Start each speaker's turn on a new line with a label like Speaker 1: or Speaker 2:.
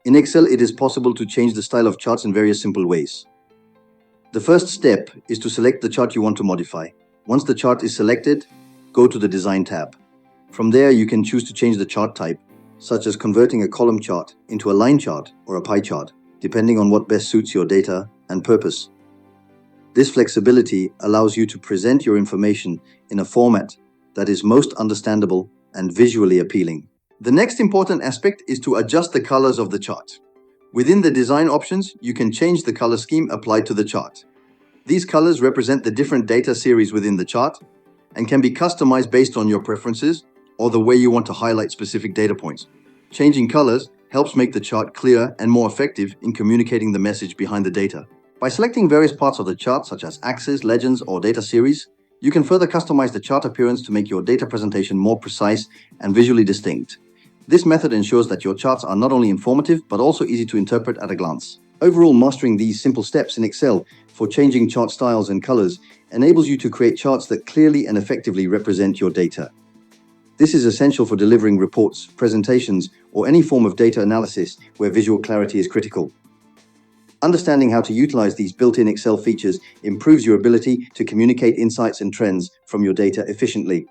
Speaker 1: In Excel, it is possible to change the style of charts in various simple ways. The first step is to select the chart you want to modify. Once the chart is selected, go to the Design tab. From there, you can choose to change the chart type, such as converting a column chart into a line chart or a pie chart, depending on what best suits your data and purpose. This flexibility allows you to present your information in a format that is most understandable and visually appealing. The next important aspect is to adjust the colors of the chart. Within the design options, you can change the color scheme applied to the chart. These colors represent the different data series within the chart and can be customized based on your preferences or the way you want to highlight specific data points. Changing colors helps make the chart clearer and more effective in communicating the message behind the data. By selecting various parts of the chart, such as axes, legends, or data series, you can further customize the chart appearance to make your data presentation more precise and visually distinct. This method ensures that your charts are not only informative, but also easy to interpret at a glance. Overall, mastering these simple steps in Excel for changing chart styles and colors enables you to create charts that clearly and effectively represent your data. This is essential for delivering reports, presentations, or any form of data analysis where visual clarity is critical. Understanding how to utilize these built-in Excel features improves your ability to communicate insights and trends from your data efficiently.